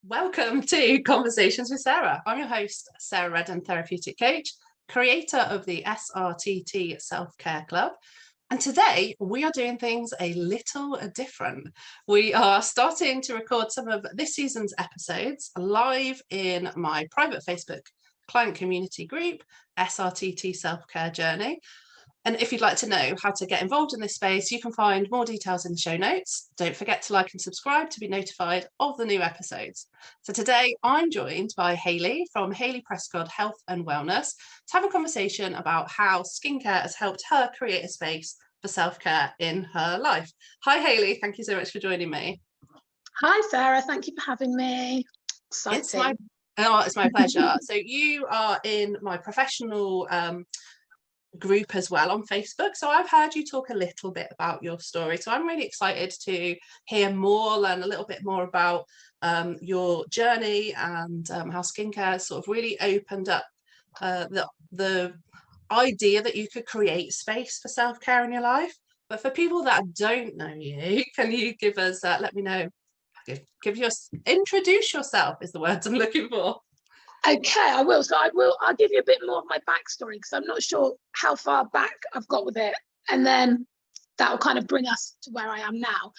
Welcome to Conversations with Sarah. I'm your host, Sarah Redden, therapeutic coach, creator of the SRTT Self-Care Club. And today we are doing things a little different. We are starting to record some of this season's episodes live in my private Facebook client community group, SRTT Self-Care Journey. And if you'd like to know how to get involved in this space, you can find more details in the show notes. Don't forget to like and subscribe to be notified of the new episodes. So today I'm joined by Hayley from Hayley Prescott Health and Wellness to have a conversation about how skincare has helped her create a space for self-care in her life. Hi Hayley, thank you so much for joining me. Hi Sarah, thank you for having me. Exciting. It's my pleasure. So you are in my professional group as well on Facebook, so I've heard you talk a little bit about your story, so I'm really excited to hear more, learn a little bit more about your journey and how skincare sort of really opened up the idea that you could create space for self-care in your life. But for people that don't know you, can you give us introduce yourself is the words I'm looking for. Okay, I will. So I'll give you a bit more of my backstory because I'm not sure how far back I've got with it. And then that will kind of bring us to where I am now.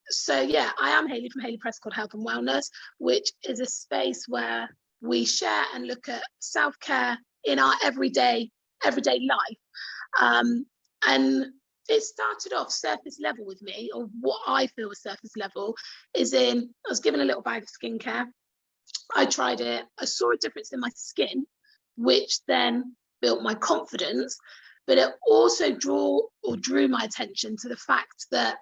So yeah, I am Hayley from Hayley Prescott Health and Wellness, which is a space where we share and look at self-care in our everyday life. And it started off surface level with me, or what I feel was surface level, is I was given a little bag of skincare. I tried it. I saw a difference in my skin, which then built my confidence. But it also drew my attention to the fact that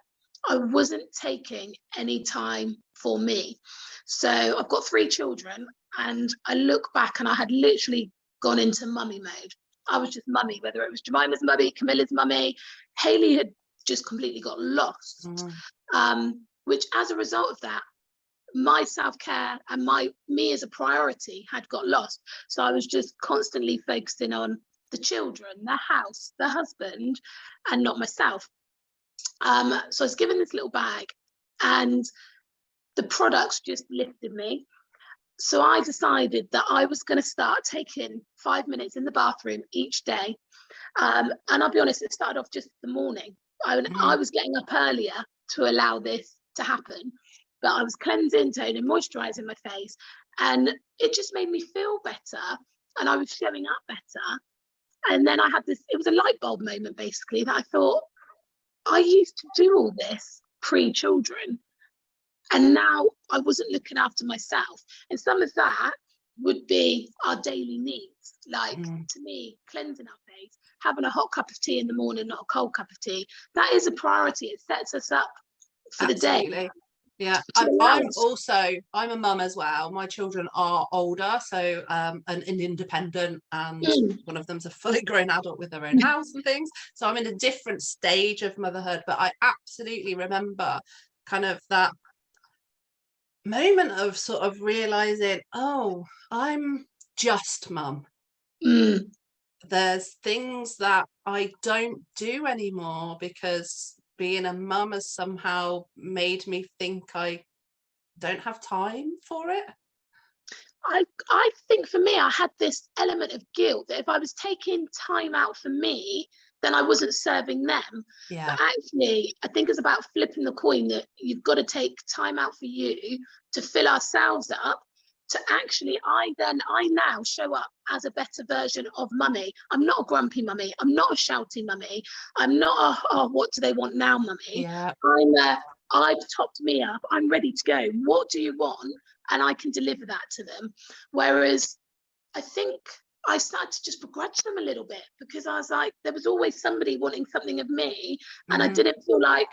I wasn't taking any time for me. So I've got 3 children, and I look back and I had literally gone into mummy mode. I was just mummy, whether it was Jemima's mummy, Camilla's mummy. Hayley had just completely got lost, which as a result of that, my self-care and me as a priority had got lost. So I was just constantly focusing on the children, the house, the husband, and not myself. So I was given this little bag and the products just lifted me. So I decided that I was going to start taking 5 minutes in the bathroom each day. And I'll be honest, it started off just the morning. I was getting up earlier to allow this to happen. But I was cleansing, toning, moisturising my face, and it just made me feel better, and I was showing up better. And then I had it was a light bulb moment, basically, that I thought, I used to do all this pre-children, and now I wasn't looking after myself. And some of that would be our daily needs, like to me, cleansing our face, having a hot cup of tea in the morning, not a cold cup of tea. That is a priority. It sets us up for the day. Yeah, I'm a mum as well. My children are older, so and independent, and one of them's a fully grown adult with their own house and things. So I'm in a different stage of motherhood, but I absolutely remember kind of that moment of sort of realizing, oh, I'm just mum. There's things that I don't do anymore because being a mum has somehow made me think I don't have time for it. I think for me, I had this element of guilt that if I was taking time out for me, then I wasn't serving them. Yeah. But actually, I think it's about flipping the coin, that you've got to take time out for you to fill ourselves up, to actually, I now show up as a better version of mummy. I'm not a grumpy mummy. I'm not a shouty mummy. I'm not a what do they want now mummy. Yeah. I've topped me up. I'm ready to go. What do you want? And I can deliver that to them. Whereas I think I started to just begrudge them a little bit, because I was like, there was always somebody wanting something of me, and I didn't feel like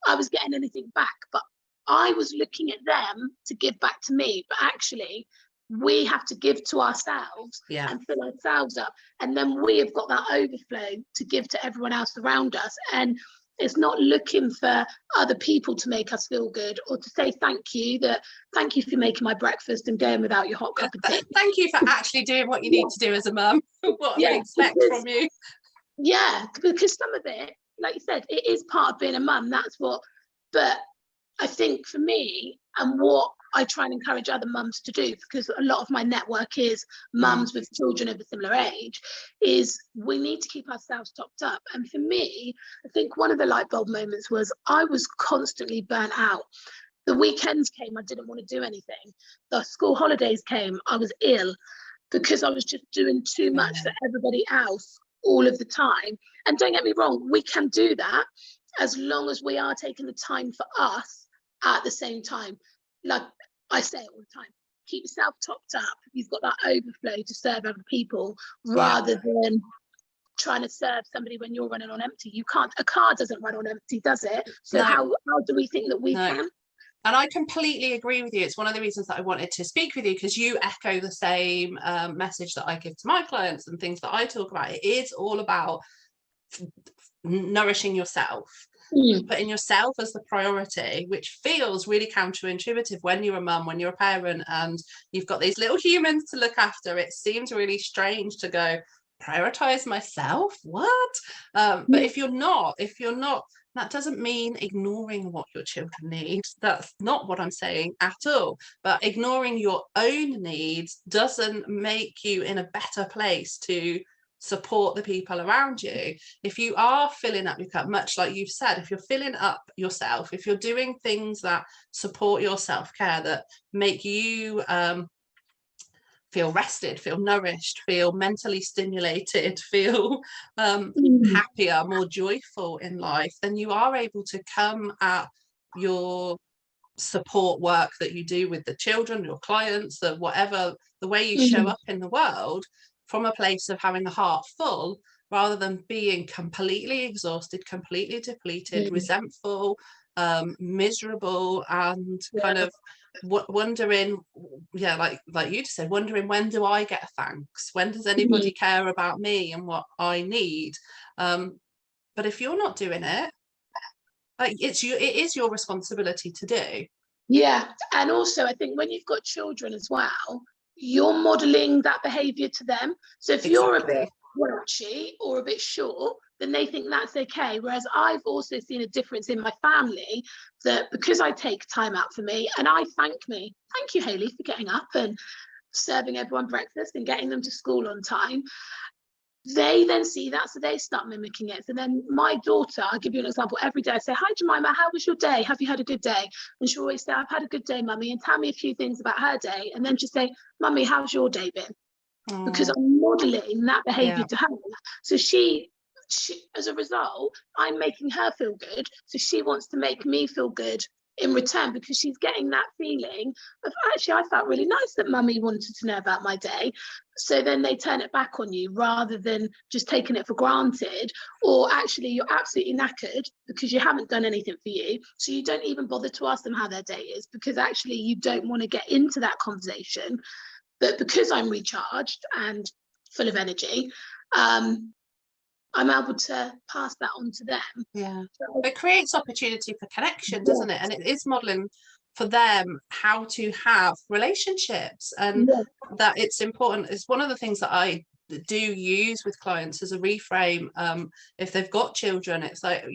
I was getting anything back. But I was looking at them to give back to me, but actually we have to give to ourselves and fill ourselves up, and then we have got that overflow to give to everyone else around us. And it's not looking for other people to make us feel good, or to say thank you for making my breakfast and going without your hot cup of tea. Thank you for actually doing what you need to do as a mum. What we expect from you. Yeah, because some of it, like you said, it is part of being a mum. But I think for me, and what I try and encourage other mums to do, because a lot of my network is mums with children of a similar age, is we need to keep ourselves topped up. And for me, I think one of the light bulb moments was I was constantly burnt out. The weekends came, I didn't want to do anything. The school holidays came, I was ill, because I was just doing too much for everybody else all of the time. And don't get me wrong, we can do that as long as we are taking the time for us at the same time. Like I say it all the time, keep yourself topped up. You've got that overflow to serve other people, rather than trying to serve somebody when you're running on empty. You can't, a car doesn't run on empty, does it? So how do we think that we can? And I completely agree with you. It's one of the reasons that I wanted to speak with you, because you echo the same message that I give to my clients and things that I talk about. It is all about nourishing yourself, putting yourself as the priority, which feels really counterintuitive when you're a mum, when you're a parent, and you've got these little humans to look after. It seems really strange to go, prioritize myself, what? But if you're not, that doesn't mean ignoring what your children need. That's not what I'm saying at all. But ignoring your own needs doesn't make you in a better place to support the people around you. If you are filling up your cup, much like you've said, if you're filling up yourself, if you're doing things that support your self-care, that make you feel rested, feel nourished, feel mentally stimulated, feel happier, more joyful in life, then you are able to come at your support work that you do with the children, your clients, the whatever, the way you show up in the world, from a place of having the heart full, rather than being completely exhausted, completely depleted, resentful, miserable, and kind of wondering, like you just said, wondering, when do I get a thanks? When does anybody care about me and what I need? But if you're not doing it, like it is your responsibility to do. Yeah, and also I think when you've got children as well, you're modeling that behavior to them. So if you're a bit grouchy or a bit short, then they think that's okay. Whereas I've also seen a difference in my family, that because I take time out for me, and thank you, Hayley, for getting up and serving everyone breakfast and getting them to school on time. They then see that, so they start mimicking it. So then my daughter, I'll give you an example, every day I say, hi Jemima, how was your day? Have you had a good day? And she'll always say, I've had a good day, mummy, and tell me a few things about her day. And then she'll say, mummy, how's your day been? Because I'm modeling that behavior to her. So she, as a result, I'm making her feel good. So she wants to make me feel good in return, because she's getting that feeling of, actually, I felt really nice that mummy wanted to know about my day. So then they turn it back on you, rather than just taking it for granted, or actually you're absolutely knackered because you haven't done anything for you, so you don't even bother to ask them how their day is, because actually you don't want to get into that conversation. But because I'm recharged and full of energy, I'm able to pass that on to them. Yeah, so it creates opportunity for connection, doesn't it? And it is modeling for them how to have relationships, and that it's important. It's one of the things that I do use with clients as a reframe. If they've got children, it's like,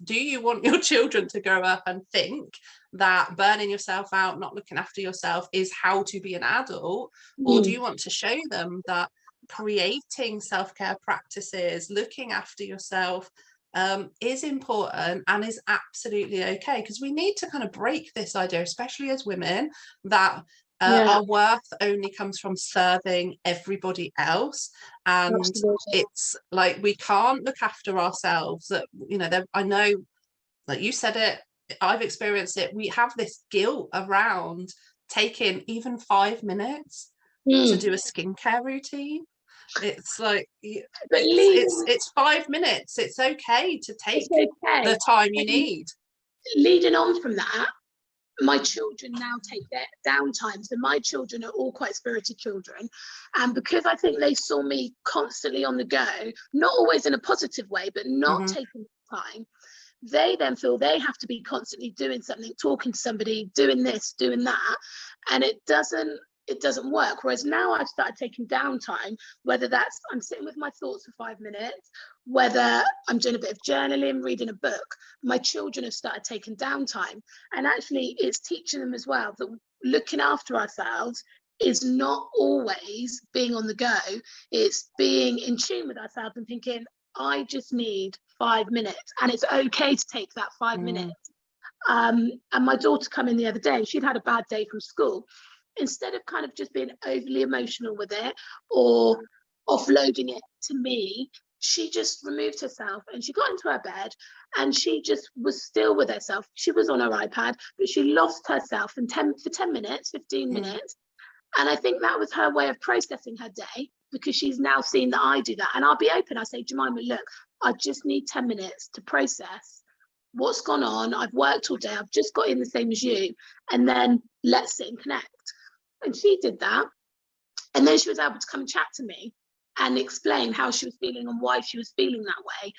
do you want your children to grow up and think that burning yourself out, not looking after yourself, is how to be an adult? Or do you want to show them that creating self-care practices, looking after yourself, is important and is absolutely okay? Because we need to kind of break this idea, especially as women, that our worth only comes from serving everybody else. And it's like, we can't look after ourselves. I know, like you said it, I've experienced it, we have this guilt around taking even 5 minutes to do a skincare routine. It's like, it's 5 minutes. It's okay to take the time you need. Leading on from that, my children now take their downtime. So my children are all quite spirited children, and because I think they saw me constantly on the go, not always in a positive way, but not taking time, they then feel they have to be constantly doing something, talking to somebody, doing this, doing that, and it doesn't work. Whereas now I've started taking downtime, whether that's I'm sitting with my thoughts for 5 minutes, whether I'm doing a bit of journaling, reading a book. My children have started taking downtime, and actually it's teaching them as well that looking after ourselves is not always being on the go. It's being in tune with ourselves and thinking, I just need 5 minutes, and it's okay to take that 5 minutes. And my daughter come in the other day, she'd had a bad day from school. Instead of kind of just being overly emotional with it or offloading it to me, she just removed herself and she got into her bed and she just was still with herself. She was on her iPad, but she lost herself for 10 minutes, 15 minutes. And I think that was her way of processing her day, because she's now seen that I do that. And I'll be open. I say, Jemima, look, I just need 10 minutes to process what's gone on. I've worked all day. I've just got in the same as you. And then let's sit and connect. And she did that. And then she was able to come and chat to me and explain how she was feeling and why she was feeling that way.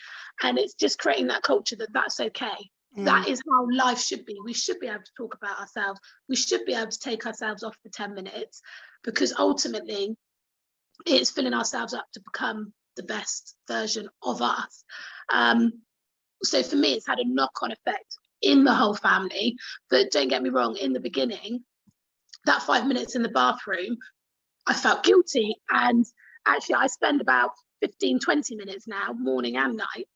And it's just creating that culture that that's okay. That is how life should be. We should be able to talk about ourselves. We should be able to take ourselves off for 10 minutes, because ultimately it's filling ourselves up to become the best version of us. So for me, it's had a knock-on effect in the whole family. But don't get me wrong, in the beginning, that 5 minutes in the bathroom, I felt guilty. And actually, I spend about 15, 20 minutes now, morning and night.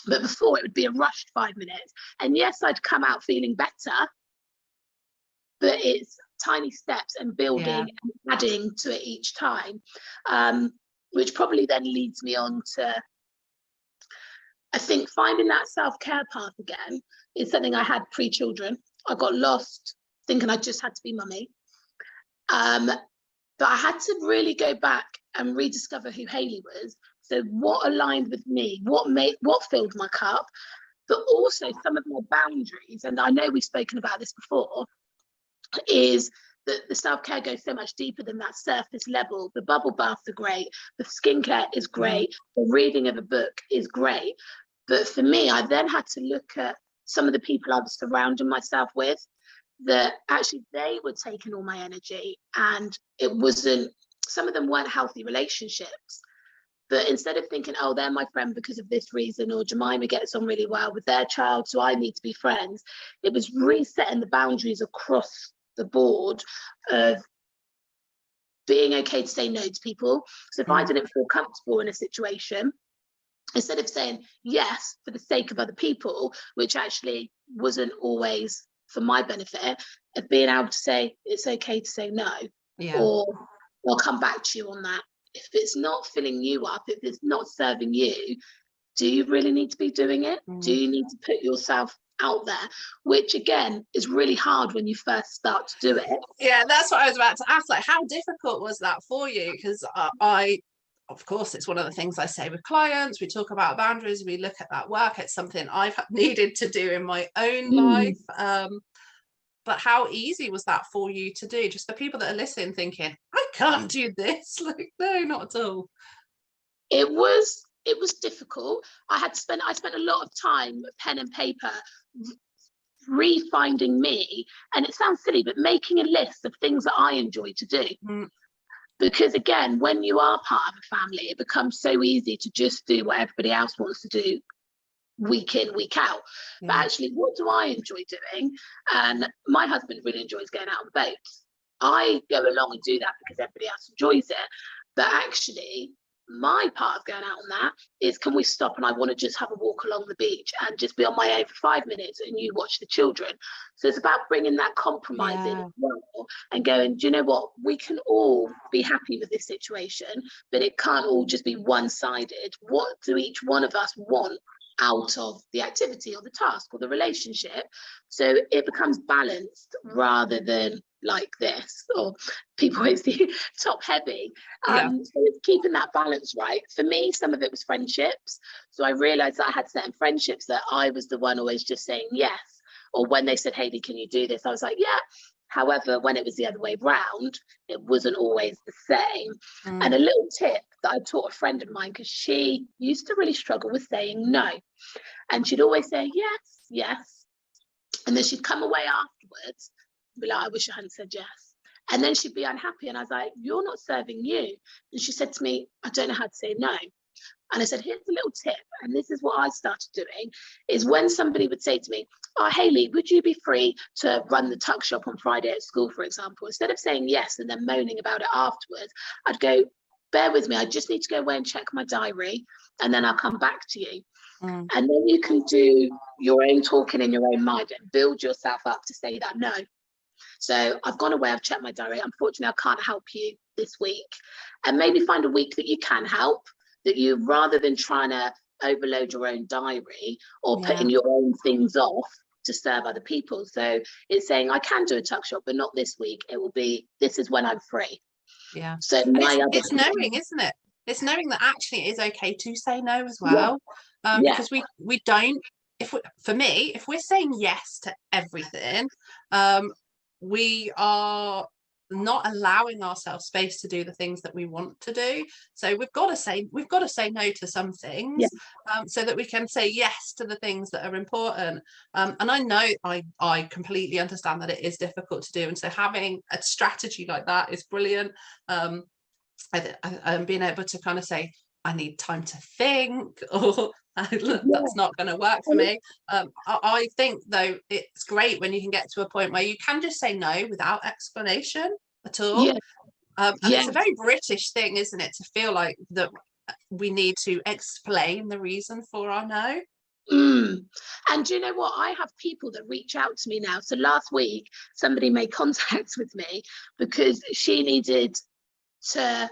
But before, it would be a rushed 5 minutes. And yes, I'd come out feeling better, but it's tiny steps and building and adding to it each time, which probably then leads me on to, I think, finding that self-care path again is something I had pre-children. I got lost thinking I just had to be mummy. But I had to really go back and rediscover who Hayley was. So what aligned with me, what filled my cup, but also some of my boundaries. And I know we've spoken about this before, is that the self-care goes so much deeper than that surface level. The bubble baths are great, the skincare is great, the reading of a book is great. But for me, I then had to look at some of the people I was surrounding myself with, that actually they were taking all my energy, and it wasn't, some of them weren't healthy relationships. But instead of thinking, oh, they're my friend because of this reason, or Jemima gets on really well with their child, so I need to be friends, it was resetting the boundaries across the board of being okay to say no to people. So if I didn't feel comfortable in a situation, instead of saying yes for the sake of other people, which actually wasn't always for my benefit, of being able to say, it's okay to say no, or I'll come back to you on that. If it's not filling you up, if it's not serving you, do you really need to be doing it? Do you need to put yourself out there? Which again is really hard when you first start to do it. Yeah, that's what I was about to ask. Like, how difficult was that for you? Because I, of course, it's one of the things I say with clients. We talk about boundaries, we look at that work. It's something I've needed to do in my own life. But how easy was that for you to do? Just for people that are listening thinking, I can't do this. Like, no, not at all. It was difficult. I spent a lot of time with pen and paper refinding me, and it sounds silly, but making a list of things that I enjoy to do. Because again, when you are part of a family, it becomes so easy to just do what everybody else wants to do week in, week out. But actually, what do I enjoy doing? And my husband really enjoys going out on boats. I go along and do that because everybody else enjoys it. But actually, my part of going out on that is, can we stop and I want to just have a walk along the beach and just be on my own for 5 minutes and you watch the children. So it's about bringing that compromise in as well, and going, do you know what, we can all be happy with this situation, but it can't all just be one-sided. What do each one of us want out of the activity or the task or the relationship, so it becomes balanced rather than like this, or people always see top heavy. So it's keeping that balance right. For me, some of it was friendships. So I realized that I had certain friendships that I was the one always just saying yes, or when they said, Hayley, can you do this, I was like, yeah. However, when it was the other way round, it wasn't always the same. And a little tip that I taught a friend of mine, because she used to really struggle with saying no. And she'd always say, yes, yes. And then she'd come away afterwards and be like, I wish I hadn't said yes. And then she'd be unhappy. And I was like, you're not serving you. And she said to me, I don't know how to say no. And I said, here's a little tip. And this is what I started doing, is when somebody would say to me, oh, Hayley, would you be free to run the tuck shop on Friday at school, for example? Instead of saying yes and then moaning about it afterwards, I'd go, bear with me. I just need to go away and check my diary, and then I'll come back to you. And then you can do your own talking in your own mind and build yourself up to say that no. So I've gone away, I've checked my diary. Unfortunately, I can't help you this week. And maybe find a week that you can help, that you, rather than trying to overload your own diary or putting your own things off to serve other people. So it's saying, I can do a tuck shop, but not this week. It will be, this is when I'm free. Yeah. So and it's knowing, isn't it? It's knowing that actually it is okay to say no as well. Because we don't, for me, if we're saying yes to everything, we are not allowing ourselves space to do the things that we want to do. So we've got to say no to some things, so that we can say yes to the things that are important. And I know I completely understand that it is difficult to do, and so having a strategy like that is brilliant. And being able to kind of say, I need time to think, or that's not going to work for me. I think, though, it's great when you can get to a point where you can just say no without explanation at all. And it's a very British thing, isn't it, to feel like that we need to explain the reason for our no. And do you know what? I have people that reach out to me now. So last week, somebody made contact with me because she needed to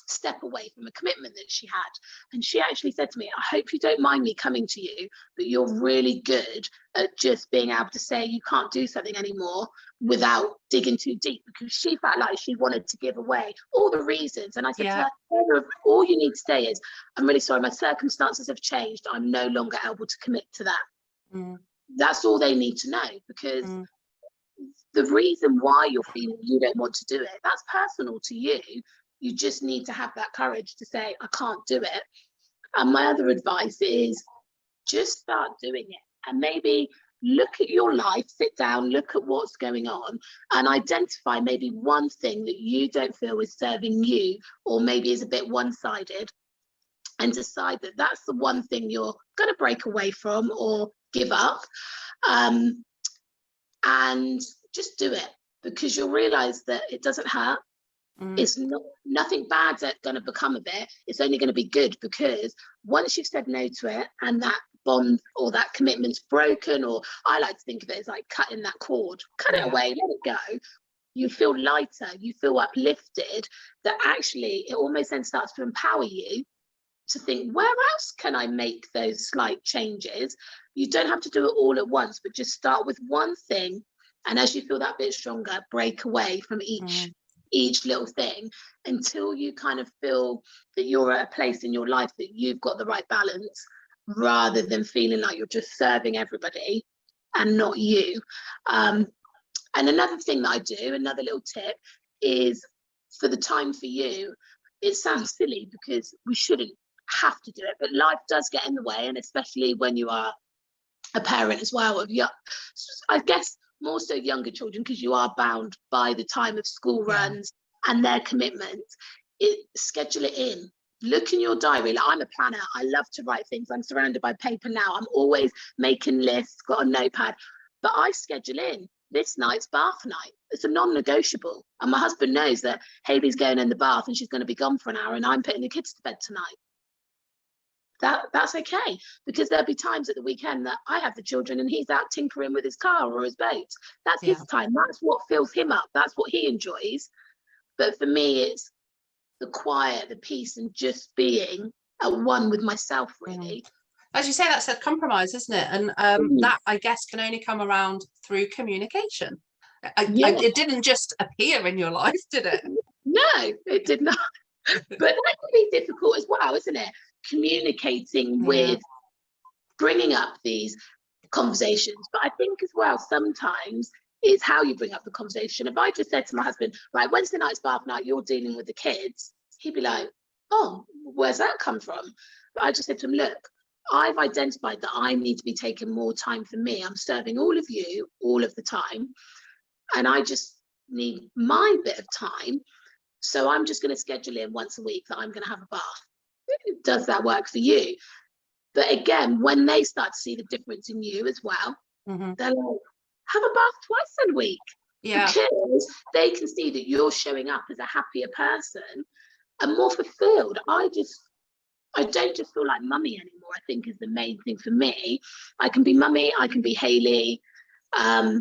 step away from a commitment that she had, and she actually said to me, I hope you don't mind me coming to you, but you're really good at just being able to say you can't do something anymore without digging too deep, because she felt like she wanted to give away all the reasons. And I said to her, all you need to say is, I'm really sorry, my circumstances have changed, I'm no longer able to commit to that. That's all they need to know, because the reason why you're feeling you don't want to do it, that's personal to you. You just need to have that courage to say, I can't do it. And my other advice is just start doing it, and maybe look at your life, sit down, look at what's going on, and identify maybe one thing that you don't feel is serving you, or maybe is a bit one-sided, and decide that that's the one thing you're going to break away from or give up. And just do it, because you'll realize that it doesn't hurt. It's nothing bad's going to become of it. It's only going to be good, because once you've said no to it and that bond or that commitment's broken, or I like to think of it as like cutting that cord, cut it away, let it go. You feel lighter, you feel uplifted, that actually it almost then starts to empower you to think, where else can I make those slight changes? You don't have to do it all at once, but just start with one thing. And as you feel that bit stronger, break away from each little thing, until you kind of feel that you're at a place in your life that you've got the right balance, rather than feeling like you're just serving everybody and not you. And another thing that I do, another little tip, is for the time for you. It sounds silly because we shouldn't have to do it, but life does get in the way, and especially when you are a parent as well of young, I guess more so younger children, because you are bound by the time of school runs and their commitments. Schedule it in. Look in your diary. Like, I'm a planner. I love to write things. I'm surrounded by paper now. I'm always making lists, got a notepad. But I schedule in this night's bath night. It's a non-negotiable. And my husband knows that Hayley's going in the bath and she's going to be gone for an hour, and I'm putting the kids to bed tonight. That's okay, because there'll be times at the weekend that I have the children and he's out tinkering with his car or his boat. That's his time. That's what fills him up. That's what he enjoys. But for me, it's the quiet, the peace, and just being at one with myself, really. As you say, that's a compromise, isn't it? And that, I guess, can only come around through communication. It didn't just appear in your life, did it? No, it did not. But that can be difficult as well, isn't it? Communicating with, bringing up these conversations. But I think as well, sometimes it's how you bring up the conversation. If I just said to my husband, right, Wednesday night's bath night, you're dealing with the kids, he'd be like, oh, where's that come from? But I just said to him, look, I've identified that I need to be taking more time for me. I'm serving all of you all of the time, and I just need my bit of time. So I'm just going to schedule in once a week that I'm going to have a bath. does that work for you? But again, when they start to see the difference in you as well, they're like, have a bath twice a week. Yeah. Because they can see that you're showing up as a happier person and more fulfilled. I don't just feel like mummy anymore, I think is the main thing for me. I can be mummy, I can be Hayley, I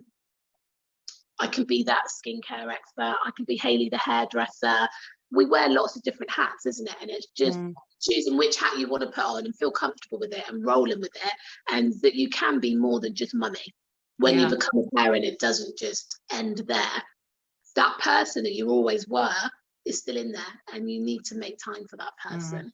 can be that skincare expert, I can be Hayley the hairdresser. We wear lots of different hats, isn't it? And it's just choosing which hat you want to put on and feel comfortable with it and rolling with it, and that you can be more than just mummy. When you become a parent, it doesn't just end there. That person that you always were is still in there, and you need to make time for that person.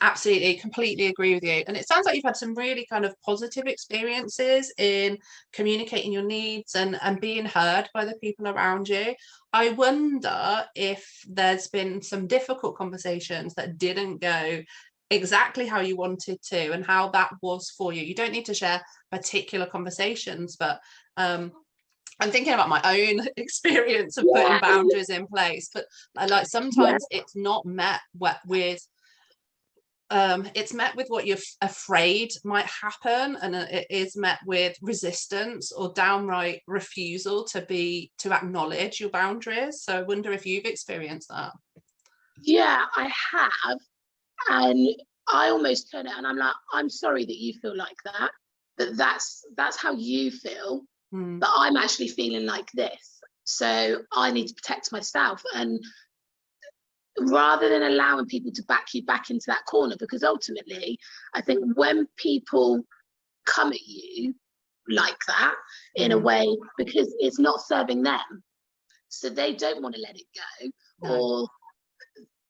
Absolutely, completely agree with you. And it sounds like you've had some really kind of positive experiences in communicating your needs and being heard by the people around you. I wonder if there's been some difficult conversations that didn't go exactly how you wanted to, and how that was for you. You don't need to share particular conversations, but I'm thinking about my own experience of putting boundaries in place. But like sometimes it's not met with it's met with what you're afraid might happen, and it is met with resistance or downright refusal to acknowledge your boundaries. So I wonder if you've experienced that. Yeah, I have. And I almost turn it and I'm like, I'm sorry that you feel like that, but that's how you feel, but I'm actually feeling like this, so I need to protect myself. And rather than allowing people to back you back into that corner, because ultimately I think when people come at you like that in a way, because it's not serving them, so they don't want to let it go, or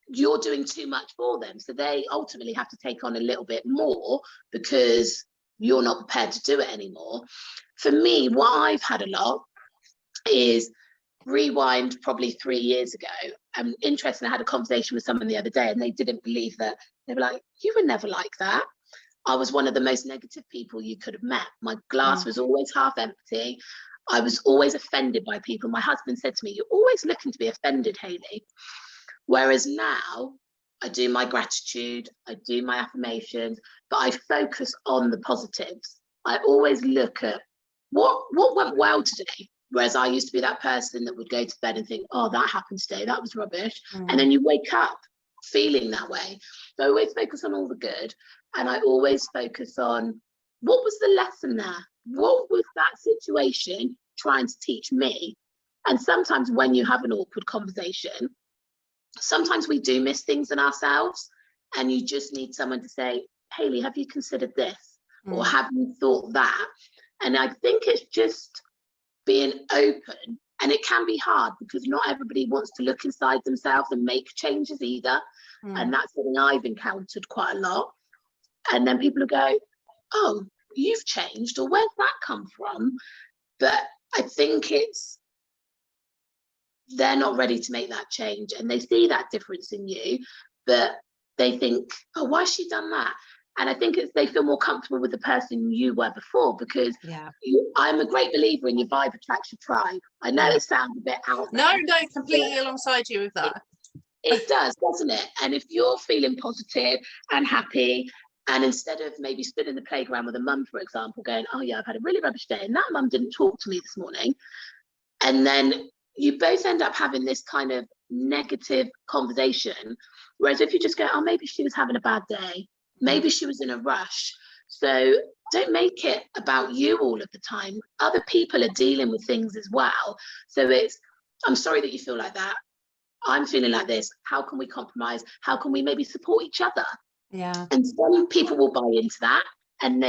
you're doing too much for them, so they ultimately have to take on a little bit more because you're not prepared to do it anymore. For me, what I've had a lot is rewind probably 3 years ago. I'm interested. I had a conversation with someone the other day and they didn't believe that. They were like, you were never like that. I was one of the most negative people you could have met. My glass was always half empty. I was always offended by people. My husband said to me, you're always looking to be offended, Hayley. Whereas now I do my gratitude, I do my affirmations, but I focus on the positives. I always look at what went well today. Whereas I used to be that person that would go to bed and think, oh, that happened today, that was rubbish. And then you wake up feeling that way. So I always focus on all the good. And I always focus on what was the lesson there? What was that situation trying to teach me? And sometimes when you have an awkward conversation, sometimes we do miss things in ourselves, and you just need someone to say, Hayley, have you considered this? Or have you thought that? And I think it's just being open, and it can be hard because not everybody wants to look inside themselves and make changes either. And that's something I've encountered quite a lot. And then people will go, oh, you've changed, or where's that come from? But I think it's they're not ready to make that change, and they see that difference in you, but they think, oh, why has she done that? And I think it's they feel more comfortable with the person you were before, because I'm a great believer in your vibe attracts your tribe. I know it sounds a bit out there. No, completely alongside you with that. It does, doesn't it? And if you're feeling positive and happy, and instead of maybe stood in the playground with a mum, for example, going, oh yeah, I've had a really rubbish day and that mum didn't talk to me this morning, and then you both end up having this kind of negative conversation. Whereas if you just go, oh, maybe she was having a bad day, maybe she was in a rush. So don't make it about you all of the time. Other people are dealing with things as well. So it's, I'm sorry that you feel like that. I'm feeling like this. How can we compromise? How can we maybe support each other? Yeah. And some people will buy into that. And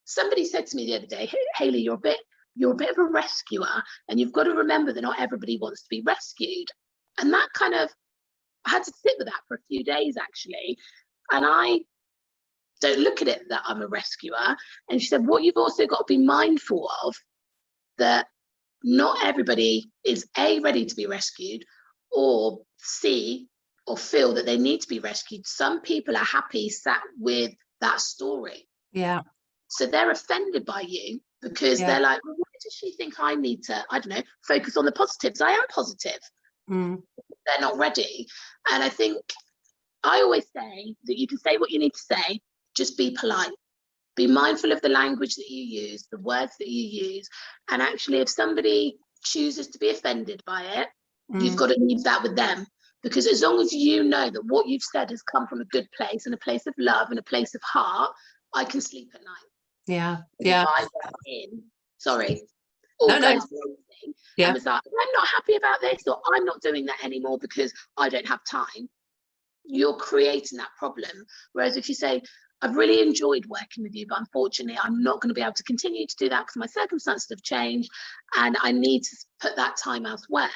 somebody said to me the other day, hey, Hayley, you're a bit of a rescuer, and you've got to remember that not everybody wants to be rescued. And that kind of, I had to sit with that for a few days actually. And I don't look at it that I'm a rescuer. And she said, what you've also got to be mindful of, that not everybody is A, ready to be rescued, or C, or feel that they need to be rescued. Some people are happy sat with that story. Yeah. So they're offended by you because they're like, well, why does she think I need to, I don't know, focus on the positives? I am positive. They're not ready. And I think I always say that you can say what you need to say, just be polite. Be mindful of the language that you use, the words that you use. And actually, if somebody chooses to be offended by it, you've got to leave that with them. Because as long as you know that what you've said has come from a good place and a place of love and a place of heart, I can sleep at night. Yeah. But Yeah. if I went in, all going to anything, and was like, I'm not happy about this, or I'm not doing that anymore because I don't have time, you're creating that problem. Whereas if you say, I've really enjoyed working with you, but unfortunately I'm not going to be able to continue to do that because my circumstances have changed and I need to put that time elsewhere,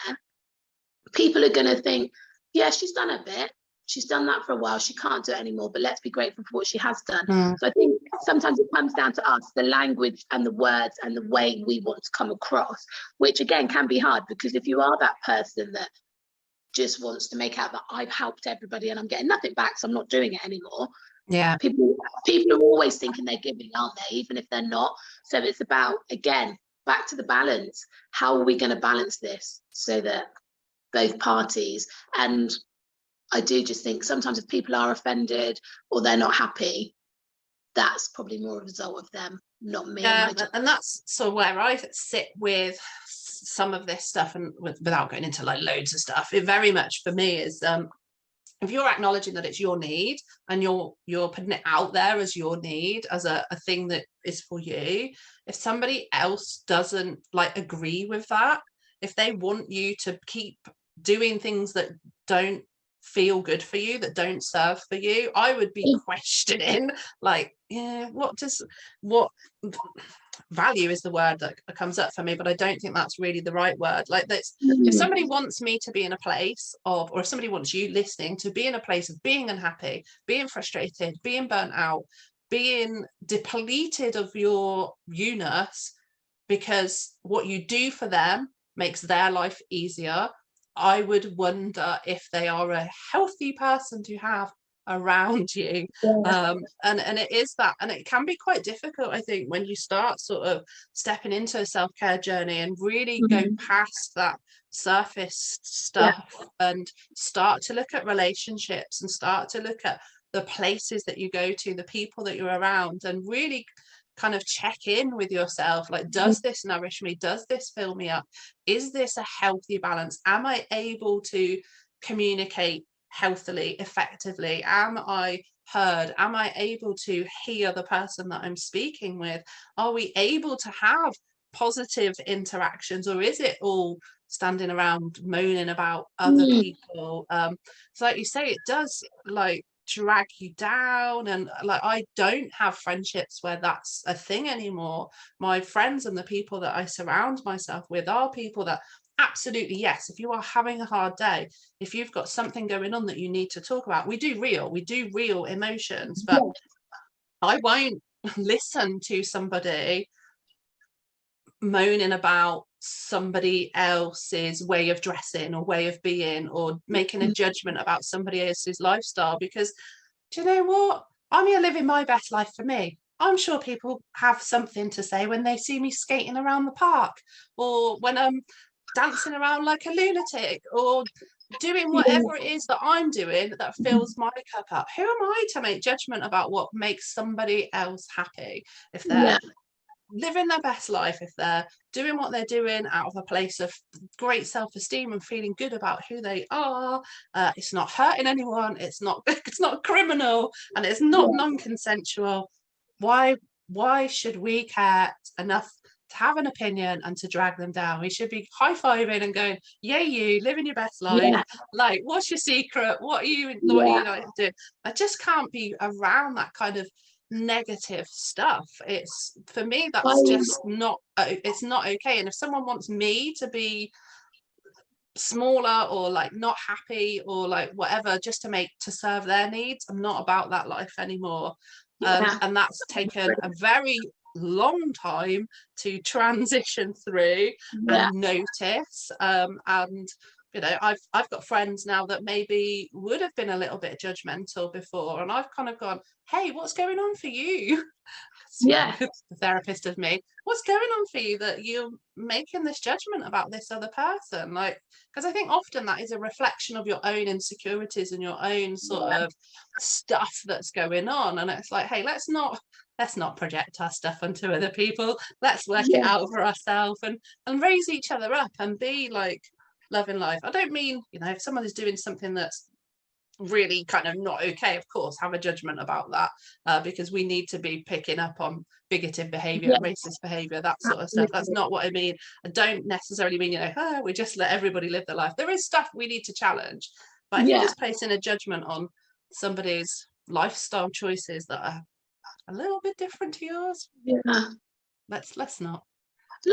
people are going to think, yeah, she's done a bit, she's done that for a while, she can't do it anymore, but let's be grateful for what she has done. So I think sometimes it comes down to us, the language and the words and the way we want to come across, which again can be hard, because if you are that person that just wants to make out that I've helped everybody and I'm getting nothing back, so I'm not doing it anymore. Yeah. People are always thinking they're giving, aren't they? Even if they're not. So it's about, again, back to the balance. How are we going to balance this so that both parties, and I do just think sometimes if people are offended or they're not happy, that's probably more a result of them, not me. Yeah, and that's sort of where I sit with some of this stuff, and without going into like loads of stuff, it very much for me is if you're acknowledging that it's your need and you're putting it out there as your need, as a thing that is for you, if somebody else doesn't like agree with that, if they want you to keep doing things that don't feel good for you, that don't serve for you, I would be questioning, like, yeah, what value is the word that comes up for me, but I don't think that's really the right word. Like, that's, if somebody wants me to be in a place of, or if somebody wants you listening to be in a place of being unhappy, being frustrated, being burnt out, being depleted of your you-ness because what you do for them makes their life easier, I would wonder if they are a healthy person to have around you. And it is that, and it can be quite difficult, I think, when you start sort of stepping into a self-care journey and really go past that surface stuff and start to look at relationships and start to look at the places that you go to, the people that you're around, and really kind of check in with yourself, like, does this nourish me? Does this fill me up? Is this a healthy balance? Am I able to communicate healthily, effectively? Am I heard? Am I able to hear the person that I'm speaking with? Are we able to have positive interactions, or is it all standing around moaning about other people? So like you say, it does like drag you down, and like, I don't have friendships where that's a thing anymore. My friends and the people that I surround myself with are people that absolutely, yes, if you are having a hard day, if you've got something going on that you need to talk about, we do real emotions, but I won't listen to somebody moaning about somebody else's way of dressing or way of being, or making a judgment about somebody else's lifestyle, because do you know what? I'm here living my best life for me. I'm sure people have something to say when they see me skating around the park, or when I'm dancing around like a lunatic, or doing whatever it is that I'm doing that fills my cup up. Who am I to make judgment about what makes somebody else happy? If they're living their best life, if they're doing what they're doing out of a place of great self-esteem and feeling good about who they are, it's not hurting anyone, it's not criminal, and it's not non-consensual, why should we care enough to have an opinion and to drag them down? We should be high-fiving and going, yay, you living your best life. Like, what's your secret? What are you like to do? I just can't be around that kind of negative stuff. It's, for me, that's just not, it's not okay. And if someone wants me to be smaller or like not happy or like whatever, just to serve their needs, I'm not about that life anymore. And that's taken a very long time to transition through Yeah. and notice. And you know, I've got friends now that maybe would have been a little bit judgmental before, and I've kind of gone, hey, what's going on for you? Yeah. The therapist of me, what's going on for you that you're making this judgment about this other person? Like, because I think often that is a reflection of your own insecurities and your own sort of stuff that's going on. And it's like, hey, let's not project our stuff onto other people. Let's work it Yeah. out for ourselves and raise each other up and be like loving life. I don't mean, you know, if someone is doing something that's really kind of not okay, of course have a judgment about that, because we need to be picking up on bigoted behavior, Yeah. racist behavior, that sort of stuff. That's Absolutely. not what I mean. I don't necessarily mean, you know, we just let everybody live their life. There is stuff we need to challenge, but if you're Yeah. just placing a judgment on somebody's lifestyle choices that are a little bit different to yours, Yeah. let's not.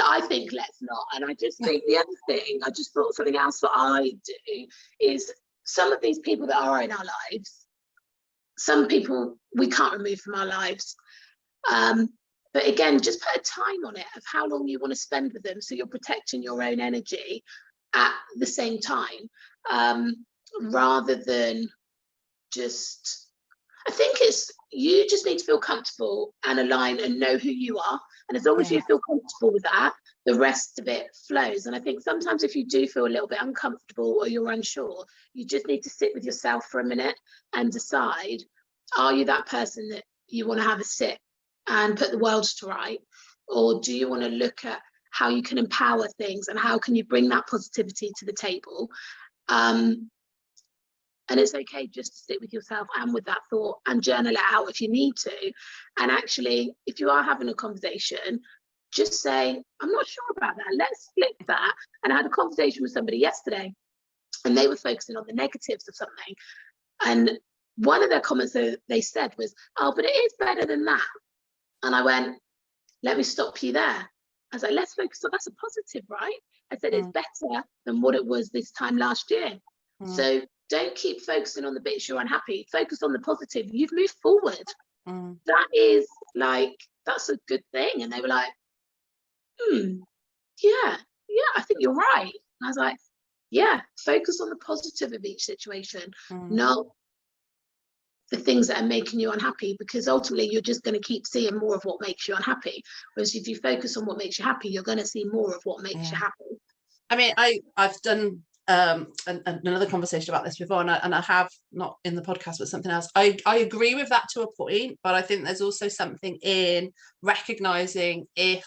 I think let's not. And I just think the other thing, I just thought something else that I do is some of these people that are in our lives, some people we can't remove from our lives. But again, just put a time on it of how long you want to spend with them, so you're protecting your own energy at the same time, rather than just, I think it's, you just need to feel comfortable and align and know who you are. And as long as Yeah. you feel comfortable with that, the rest of it flows. And I think sometimes if you do feel a little bit uncomfortable or you're unsure, you just need to sit with yourself for a minute and decide, are you that person that you want to have a sit and put the world to right? Or do you want to look at how you can empower things and how can you bring that positivity to the table? And it's okay just to sit with yourself and with that thought and journal it out if you need to. And actually, if you are having a conversation, just say, I'm not sure about that. Let's flip that. And I had a conversation with somebody yesterday and they were focusing on the negatives of something. And one of their comments that they said was, oh, but it is better than that. And I went, let me stop you there. I was like, let's focus on, that's a positive, right? I said, it's better than what it was this time last year. So don't keep focusing on the bits you're unhappy. Focus on the positive. You've moved forward. That is like, that's a good thing. And they were like, yeah, I think you're right. And I was like, yeah, focus on the positive of each situation, not the things that are making you unhappy, because ultimately you're just going to keep seeing more of what makes you unhappy. Whereas if you focus on what makes you happy, you're going to see more of what makes you happy. I mean, I've done another conversation about this before, and I have, not in the podcast but something else. I agree with that to a point, but I think there's also something in recognizing, if,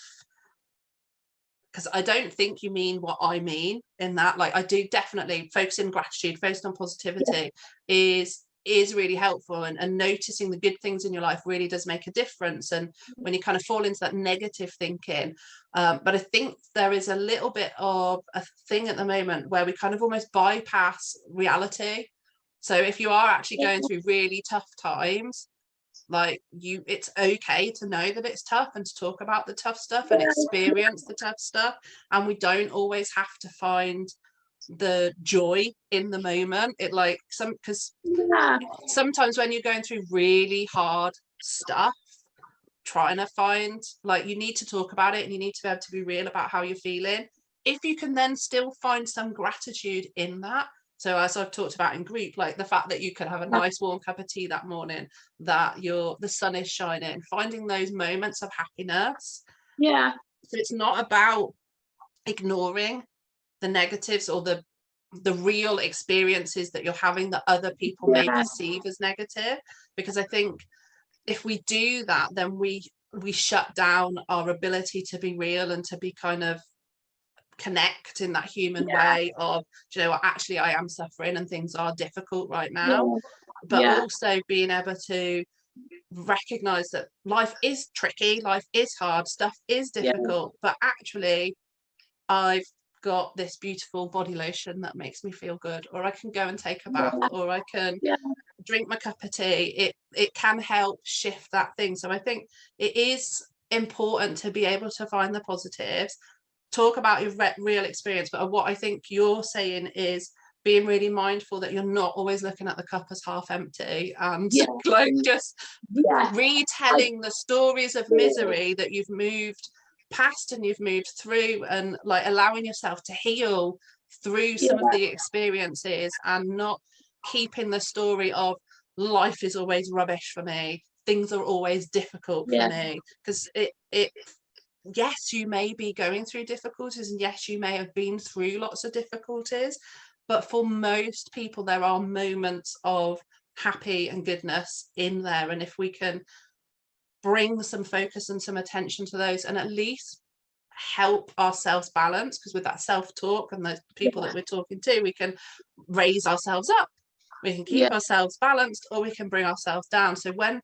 because I don't think you mean what I mean in that, like, I do definitely focus in gratitude, focused on positivity is really helpful, and noticing the good things in your life really does make a difference. And when you kind of fall into that negative thinking, but I think there is a little bit of a thing at the moment where we kind of almost bypass reality. So if you are actually going through really tough times, like, it's okay to know that it's tough and to talk about the tough stuff and experience the tough stuff, and we don't always have to find the joy in the moment. It, like, because sometimes when you're going through really hard stuff, trying to find, like, you need to talk about it and you need to be able to be real about how you're feeling. If you can then still find some gratitude in that, so as I've talked about in group, like the fact that you could have a nice warm cup of tea that morning, that the sun is shining, finding those moments of happiness. So it's not about ignoring the negatives or the real experiences that you're having that other people may perceive as negative, because I think if we do that, then we shut down our ability to be real and to be kind of connect in that human way of, you know what, actually I am suffering and things are difficult right now, but also being able to recognize that life is tricky, life is hard, stuff is difficult, but actually I've got this beautiful body lotion that makes me feel good, or I can go and take a bath, or I can drink my cup of tea. It can help shift that thing. So I think it is important to be able to find the positives, talk about your real experience, but what I think you're saying is being really mindful that you're not always looking at the cup as half empty, and Yeah. like just Yeah. retelling the stories of misery that you've moved past and you've moved through, and like allowing yourself to heal through some of the experiences, and not keeping the story of life is always rubbish for me, things are always difficult for me, because it yes, you may be going through difficulties, and yes, you may have been through lots of difficulties, but for most people there are moments of happy and goodness in there, and if we can bring some focus and some attention to those, and at least help ourselves balance, because with that self-talk and the people that we're talking to, we can raise ourselves up, we can keep ourselves balanced, or we can bring ourselves down. So when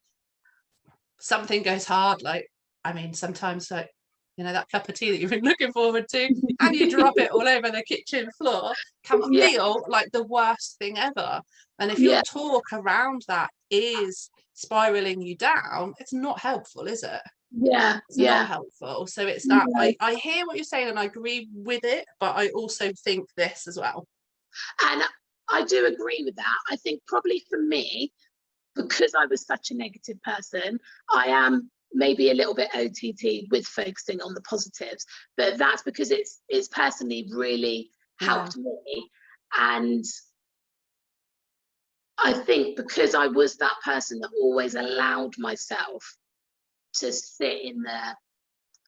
something goes hard, like, I mean, sometimes, like, you know, that cup of tea that you've been looking forward to and you drop it all over the kitchen floor can feel like the worst thing ever. And if your talk around that is spiraling you down, it's not helpful, is it? It's not helpful. So it's that I hear what you're saying and I agree with it, but I also think this as well. And I do agree with that. I think probably for me, because I was such a negative person, I am maybe a little bit OTT with focusing on the positives, but that's because it's personally really helped me. And I think because I was that person that always allowed myself to sit in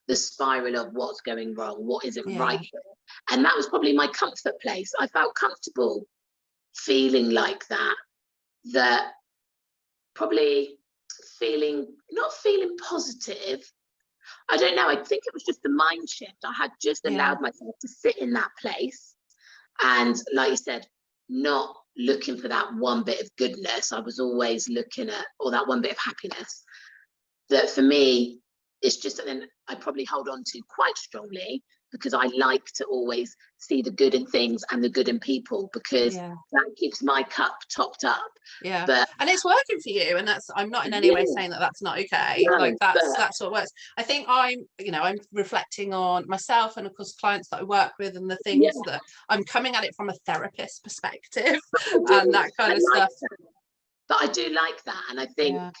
the spiral of what's going wrong, what isn't right here, and that was probably my comfort place. I felt comfortable feeling like that probably not feeling positive. I don't know, I think it was just the mind shift. I had just allowed myself to sit in that place, and like you said, not looking for that one bit of goodness. I was always looking at, or that one bit of happiness, that for me it's just something I probably hold on to quite strongly, because I like to always see the good in things and the good in people, because that keeps my cup topped up. But and it's working for you, and that's, I'm not in any way saying that that's not okay. Like that's what works. I think I'm reflecting on myself and of course clients that I work with, and the things that I'm coming at it from a therapist perspective and that kind of stuff. But I do like that, and I think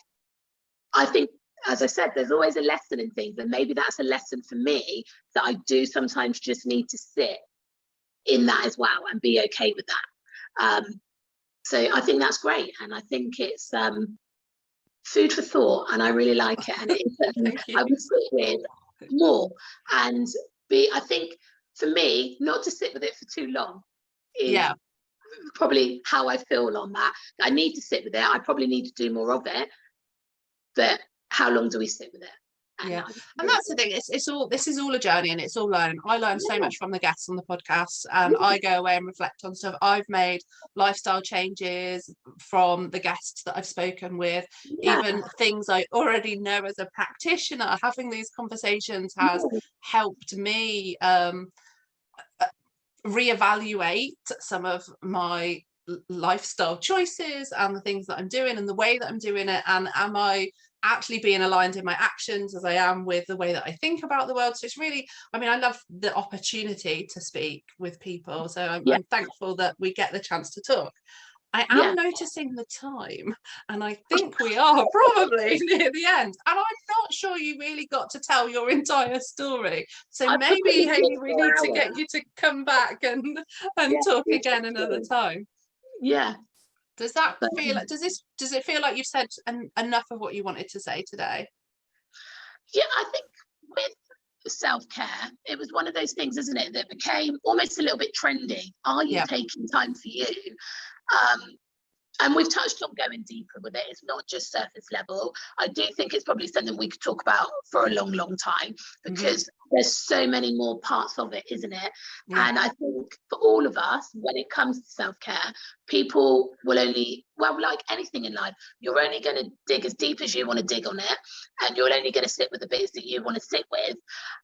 as I said, there's always a lesson in things, and maybe that's a lesson for me, that I do sometimes just need to sit in that as well and be okay with that. So I think that's great, and I think it's food for thought, and I really like it, and it's I would sit with more and I think for me, not to sit with it for too long is probably how I feel on that. I need to sit with it, I probably need to do more of it, but how long do we sit with it? And that's the thing, this is all a journey, and it's all learning. I learn so much from the guests on the podcast, and I go away and reflect on stuff I've made, lifestyle changes from the guests that I've spoken with, even things I already know as a practitioner. Having these conversations has helped me reevaluate some of my lifestyle choices and the things that I'm doing and the way that I'm doing it, and am I actually being aligned in my actions as I am with the way that I think about the world. So it's really, I mean, I love the opportunity to speak with people, so I'm thankful that we get the chance to talk. I am noticing the time, and I think we are probably near the end, and I'm not sure you really got to tell your entire story, so maybe Hayley, we need to get you to come back and talk again another time. Does that feel, does it feel like you've said enough of what you wanted to say today? I think with self-care, it was one of those things, isn't it, that became almost a little bit trendy. Are you taking time for you? And we've touched on going deeper with it. It's not just surface level. I do think it's probably something we could talk about for a long, long time, because there's so many more parts of it, isn't it? And I think for all of us, when it comes to self-care, people will only, well, like anything in life, you're only going to dig as deep as you want to dig on it, and you're only going to sit with the bits that you want to sit with.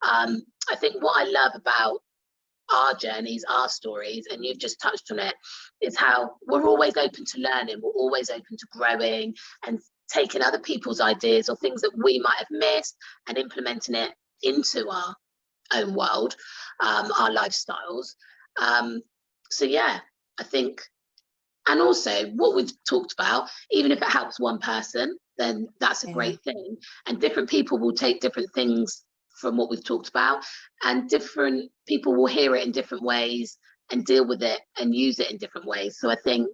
I think what I love about our journeys, our stories, and you've just touched on it, is how we're always open to learning, we're always open to growing and taking other people's ideas or things that we might have missed and implementing it into our own world, our lifestyles. So I think, and also what we've talked about, even if it helps one person, then that's a great thing. And different people will take different things from what we've talked about, and different people will hear it in different ways and deal with it and use it in different ways. So I think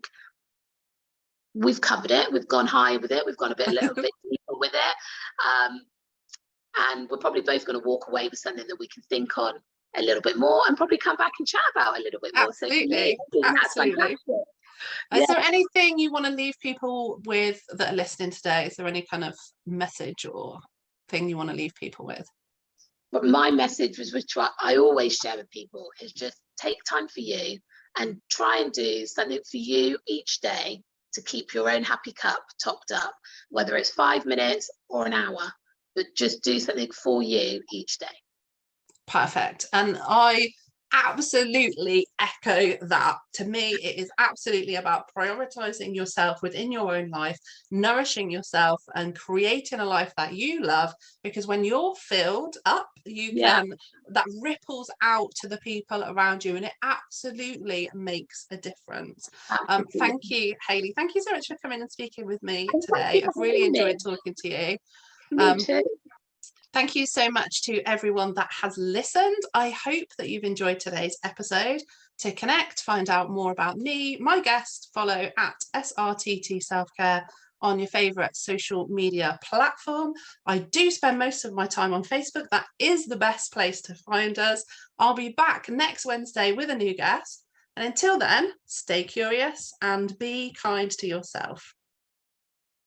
we've covered it. We've gone high with it. We've gone a little bit deeper with it. And we're probably both going to walk away with something that we can think on a little bit more and probably come back and chat about a little bit more. Absolutely. So that's fantastic. Is there anything you want to leave people with that are listening today? Is there any kind of message or thing you want to leave people with? But my message was, which I always share with people, is just take time for you and try and do something for you each day to keep your own happy cup topped up, whether it's 5 minutes or an hour, but just do something for you each day. Perfect. And I absolutely echo that. To me, it is absolutely about prioritizing yourself within your own life, nourishing yourself and creating a life that you love, because when you're filled up, you can, that ripples out to the people around you, and it absolutely makes a difference. Thank you, Hayley. Thank you so much for coming and speaking with me today. I've really enjoyed talking to you. Me too. Thank you so much to everyone that has listened. I hope that you've enjoyed today's episode. To connect, find out more about me, my guest, follow at SRTT Self-Care on your favourite social media platform. I do spend most of my time on Facebook. That is the best place to find us. I'll be back next Wednesday with a new guest. And until then, stay curious and be kind to yourself.